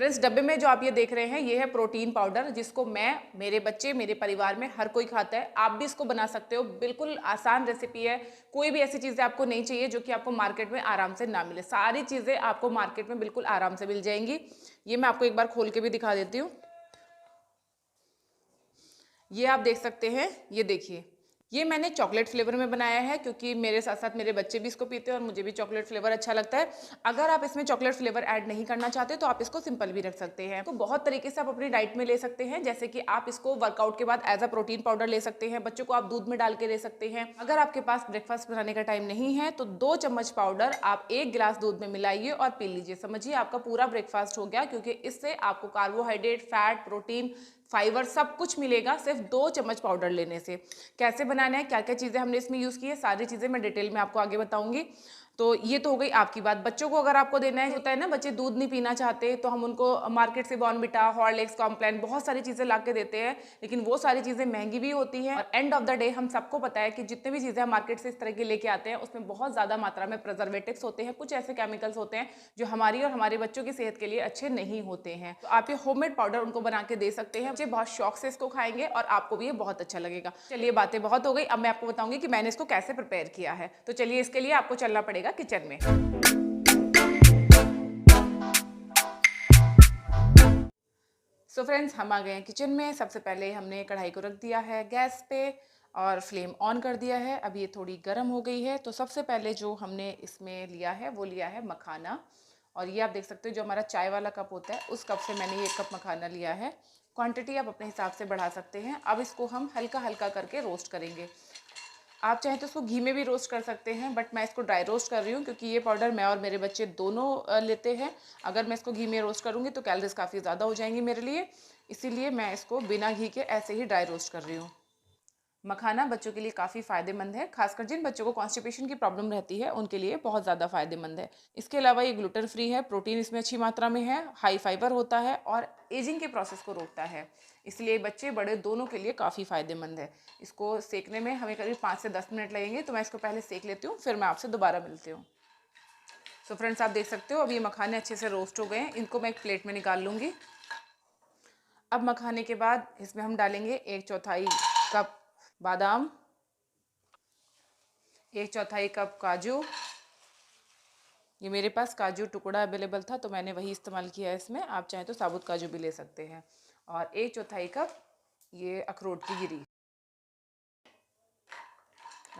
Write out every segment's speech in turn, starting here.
Friends, डब्बे में जो आप ये देख रहे हैं ये है प्रोटीन पाउडर, जिसको मैं, मेरे बच्चे, मेरे परिवार में हर कोई खाता है। आप भी इसको बना सकते हो, बिल्कुल आसान रेसिपी है। कोई भी ऐसी चीज़ें आपको नहीं चाहिए जो कि आपको मार्केट में आराम से ना मिले। सारी चीज़ें आपको मार्केट में बिल्कुल आराम से मिल जाएंगी। ये मैं आपको एक बार खोल के भी दिखा देती हूँ। ये आप देख सकते हैं, ये देखिए, ये मैंने चॉकलेट फ्लेवर में बनाया है क्योंकि मेरे साथ साथ मेरे बच्चे भी इसको पीते हैं और मुझे भी चॉकलेट फ्लेवर अच्छा लगता है। अगर आप इसमें चॉकलेट फ्लेवर ऐड नहीं करना चाहते तो आप इसको सिंपल भी रख सकते हैं। तो बहुत तरीके से आप अपनी डाइट में ले सकते हैं, जैसे कि आप इसको वर्कआउट के बाद एज अ प्रोटीन पाउडर ले सकते हैं। बच्चों को आप दूध में डाल के दे सकते हैं। अगर आपके पास ब्रेकफास्ट बनाने का टाइम नहीं है तो 2 चम्मच पाउडर आप 1 गिलास दूध में मिलाइए और पी लीजिए। समझिए आपका पूरा ब्रेकफास्ट हो गया, क्योंकि इससे आपको कार्बोहाइड्रेट, फैट, प्रोटीन, फाइबर सब कुछ मिलेगा सिर्फ 2 चम्मच पाउडर लेने से। कैसे बनाना है, क्या क्या चीज़ें हमने इसमें यूज़ की है, सारी चीज़ें मैं डिटेल में आपको आगे बताऊंगी। तो ये तो हो गई आपकी बात। बच्चों को अगर आपको देना है, होता है ना बच्चे दूध नहीं पीना चाहते, तो हम उनको मार्केट से बॉर्नविटा, हॉर्लिक्स, कॉम्प्लान बहुत सारी चीज़ें ला के देते हैं, लेकिन वो सारी चीज़ें महंगी भी होती हैं। और एंड ऑफ द डे हम सबको पता है कि जितने भी चीज़ें हम मार्केट से इस तरह की लेके आते हैं उसमें बहुत ज़्यादा मात्रा में प्रिजर्वेटिव्स होते हैं, कुछ ऐसे केमिकल्स होते हैं जो हमारी और हमारे बच्चों की सेहत के लिए अच्छे नहीं होते हैं। तो आप ये होममेड पाउडर उनको बना के दे सकते हैं। बच्चे बहुत शौक से इसको खाएंगे और आपको भी ये बहुत अच्छा लगेगा। चलिए, बातें बहुत हो गई, अब मैं आपको बताऊंगी कि मैंने इसको कैसे प्रिपेयर किया है। तो चलिए, इसके लिए आपको चलना पड़ेगा किचन में। सो फ्रेंड्स, हम आ गए हैं किचन में। सबसे पहले हमने कढ़ाई को रख दिया है गैस पे और फ्लेम ऑन कर दिया है। अब ये थोड़ी गर्म हो गई है। तो सबसे पहले जो हमने इसमें लिया है वो लिया है मखाना। और ये आप देख सकते हो, जो हमारा चाय वाला कप होता है उस कप से मैंने ये 1 कप मखाना लिया है। क्वांटिटी आप अपने हिसाब से बढ़ा सकते हैं। अब इसको हम हल्का हल्का करके रोस्ट करेंगे। आप चाहें तो इसको घी में भी रोस्ट कर सकते हैं, बट मैं इसको ड्राई रोस्ट कर रही हूँ क्योंकि ये पाउडर मैं और मेरे बच्चे दोनों लेते हैं। अगर मैं इसको घी में रोस्ट करूँगी तो कैलोरीज काफ़ी ज़्यादा हो जाएंगी मेरे लिए, इसीलिए मैं इसको बिना घी के ऐसे ही ड्राई रोस्ट कर रही हूँ। मखाना बच्चों के लिए काफ़ी फ़ायदेमंद है, खासकर जिन बच्चों को कॉन्स्टिपेशन की प्रॉब्लम रहती है उनके लिए बहुत ज़्यादा फ़ायदेमंद है। इसके अलावा ये ग्लूटेन फ्री है, प्रोटीन इसमें अच्छी मात्रा में है, हाई फाइबर होता है और एजिंग के प्रोसेस को रोकता है, इसलिए बच्चे बड़े दोनों के लिए काफ़ी फ़ायदेमंद है। इसको सेकने में हमें करीब 5 से 10 मिनट लगेंगे, तो मैं इसको पहले सेक लेती हूँ, फिर मैं आपसे दोबारा मिलती हूँ। सो फ्रेंड्स, आप देख सकते हो अब ये मखाने अच्छे से रोस्ट हो गए हैं। इनको मैं एक प्लेट में निकाल लूँगी। अब मखाने के बाद इसमें हम डालेंगे 1/4 कप बादाम, 1/4 कप काजू। ये मेरे पास काजू टुकड़ा अवेलेबल था तो मैंने वही इस्तेमाल किया है इसमें। आप चाहें तो साबुत काजू भी ले सकते हैं। और 1/4 कप ये अखरोट की गिरी।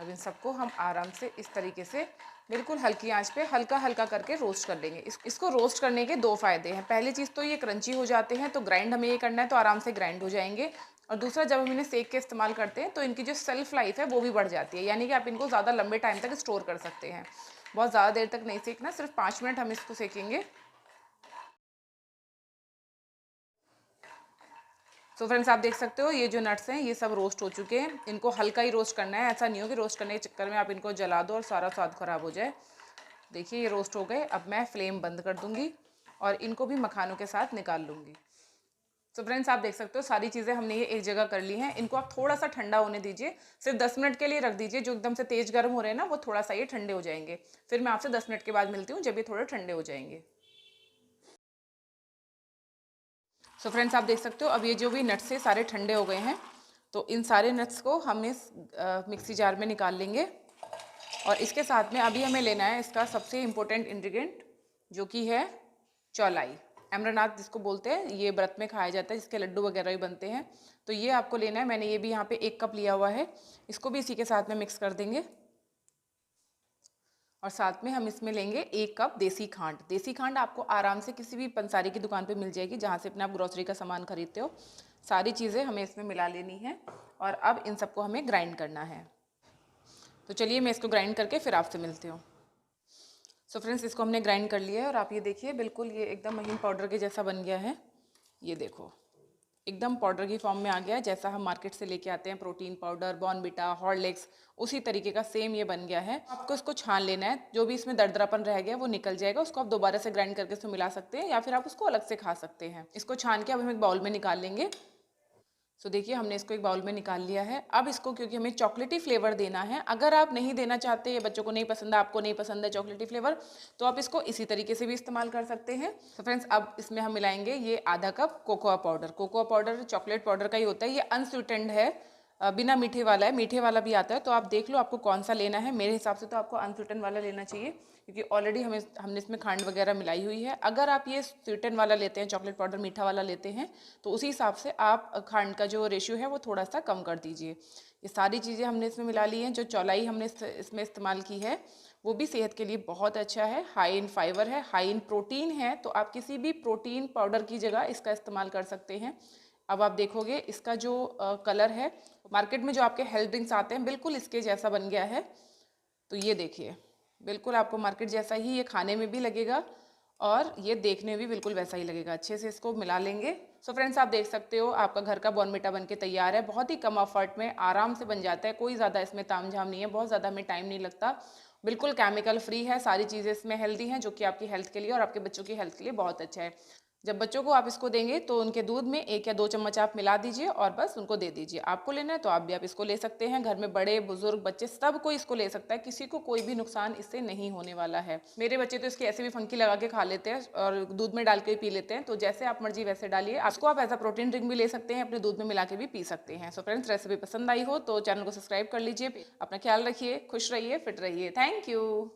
अब इन सबको हम आराम से इस तरीके से बिल्कुल हल्की आंच पे हल्का हल्का करके रोस्ट कर लेंगे। इसको रोस्ट करने के 2 फ़ायदे हैं। पहली चीज़ तो ये क्रंची हो जाते हैं, तो ग्राइंड हमें ये करना है तो आराम से ग्राइंड हो जाएंगे। और दूसरा, जब हम इन्हें सेक के इस्तेमाल करते हैं तो इनकी जो सेल्फ लाइफ है वो भी बढ़ जाती है, यानी कि आप इनको ज़्यादा लंबे टाइम तक स्टोर कर सकते हैं। बहुत ज़्यादा देर तक नहीं सेकना, सिर्फ 5 मिनट हम इसको सेकेंगे। सो फ्रेंड्स, आप देख सकते हो ये जो नट्स हैं ये सब रोस्ट हो चुके हैं। इनको हल्का ही रोस्ट करना है, ऐसा नहीं हो कि रोस्ट करने के चक्कर में आप इनको जला दो और सारा स्वाद खराब हो जाए। देखिए, ये रोस्ट हो गए। अब मैं फ्लेम बंद कर दूंगी और इनको भी मखानों के साथ निकाल लूँगी। सो फ्रेंड्स, आप देख सकते हो सारी चीज़ें हमने ये एक जगह कर ली हैं। इनको आप थोड़ा सा ठंडा होने दीजिए, सिर्फ 10 मिनट के लिए रख दीजिए। जो एकदम से तेज़ गर्म हो रहे हैं ना, वो थोड़ा सा ये ठंडे हो जाएंगे। फिर मैं आपसे 10 मिनट के बाद मिलती हूँ, जब ये थोड़े ठंडे हो जाएंगे। सो फ्रेंड्स, आप देख सकते हो अब ये जो भी नट्स है सारे ठंडे हो गए हैं। तो इन सारे नट्स को हम इस मिक्सी जार में निकाल लेंगे। और इसके साथ में अभी हमें लेना है इसका सबसे इम्पोर्टेंट इंग्रेडिएंट, जो कि है चौलाई। अमरनाथ जिसको बोलते हैं, ये व्रत में खाया जाता है, जिसके लड्डू वगैरह भी बनते हैं। तो ये आपको लेना है। मैंने ये भी यहाँ पे 1 कप लिया हुआ है। इसको भी इसी के साथ में मिक्स कर देंगे। और साथ में हम इसमें लेंगे 1 कप देसी खांड। देसी खांड आपको आराम से किसी भी पंसारी की दुकान पे मिल जाएगी, जहाँ से अपने आप ग्रोसरी का सामान खरीदते हो। सारी चीज़ें हमें इसमें मिला लेनी है और अब इन सबको हमें ग्राइंड करना है। तो चलिए, मैं इसको ग्राइंड करके फिर आपसे मिलती हूँ। सो फ्रेंड्स, इसको हमने ग्राइंड कर लिया है और आप ये देखिए, बिल्कुल ये एकदम महीन पाउडर के जैसा बन गया है। ये देखो, एकदम पाउडर की फॉर्म में आ गया है, जैसा हम मार्केट से लेके आते हैं प्रोटीन पाउडर, बॉर्नविटा, हॉर्लिक्स, उसी तरीके का सेम ये बन गया है। आपको इसको छान लेना है, जो भी इसमें दरदरापन रह गया वो निकल जाएगा। उसको आप दोबारा से ग्राइंड करके इसमें मिला सकते हैं या फिर आप उसको अलग से खा सकते हैं। इसको छान के अब हम एक बाउल में निकाल लेंगे। सो देखिए हमने इसको एक बाउल में निकाल लिया है। अब इसको क्योंकि हमें चॉकलेटी फ्लेवर देना है, अगर आप नहीं देना चाहते, ये बच्चों को नहीं पसंद है, आपको नहीं पसंद है चॉकलेटी फ्लेवर, तो आप इसको इसी तरीके से भी इस्तेमाल कर सकते हैं। तो फ्रेंड्स अब इसमें हम मिलाएंगे ये आधा cup cocoa powder. Cocoa powder chocolate powder का ही होता है, ये अनस्वीटेंड है, बिना मीठे वाला है। मीठे वाला भी आता है, तो आप देख लो आपको कौन सा लेना है। मेरे हिसाब से तो आपको अनस्वीटेंड वाला लेना चाहिए, क्योंकि ऑलरेडी हमने इसमें खांड वगैरह मिलाई हुई है। अगर आप ये स्वीटेंड वाला लेते हैं, चॉकलेट पाउडर मीठा वाला लेते हैं, तो उसी हिसाब से आप खांड का जो रेशियो है वो थोड़ा सा कम कर दीजिए। ये सारी चीज़ें हमने इसमें मिला ली हैं। जो चौलाई हमने इसमें इस्तेमाल की है वो भी सेहत के लिए बहुत अच्छा है, हाई इन फाइबर है, हाई इन प्रोटीन है, तो आप किसी भी प्रोटीन पाउडर की जगह इसका इस्तेमाल कर सकते हैं। अब आप देखोगे इसका जो कलर है, मार्केट में जो आपके हेल्थ ड्रिंक्स आते हैं बिल्कुल इसके जैसा बन गया है। तो ये देखिए बिल्कुल आपको मार्केट जैसा ही ये खाने में भी लगेगा और ये देखने में भी बिल्कुल वैसा ही लगेगा। अच्छे से इसको मिला लेंगे। सो फ्रेंड्स आप देख सकते हो आपका घर का बॉर्नविटा बन के तैयार है। बहुत ही कम एफर्ट में आराम से बन जाता है, कोई ज़्यादा इसमें तामझाम नहीं है, बहुत ज़्यादा हमें टाइम नहीं लगता, बिल्कुल केमिकल फ्री है। सारी चीज़ें इसमें हेल्दी हैं, जो कि आपकी हेल्थ के लिए और आपके बच्चों की हेल्थ के लिए बहुत अच्छा है। जब बच्चों को आप इसको देंगे तो उनके दूध में 1 या 2 चम्मच आप मिला दीजिए और बस उनको दे दीजिए। आपको लेना है तो आप भी आप इसको ले सकते हैं। घर में बड़े बुजुर्ग बच्चे सब कोई इसको ले सकता है, किसी को कोई भी नुकसान इससे नहीं होने वाला है। मेरे बच्चे तो इसकी ऐसे भी फंकी लगा के खा लेते हैं और दूध में डाल के पी लेते हैं। तो जैसे आप मर्जी वैसे डालिए। आपको आप एज अ प्रोटीन ड्रिंक भी ले सकते हैं, अपने दूध में मिला के भी पी सकते हैं। सो फ्रेंड्स रेसिपी पसंद आई हो तो चैनल को सब्सक्राइब कर लीजिए। अपना ख्याल रखिए, खुश रहिए, फिट रहिए। Thank you.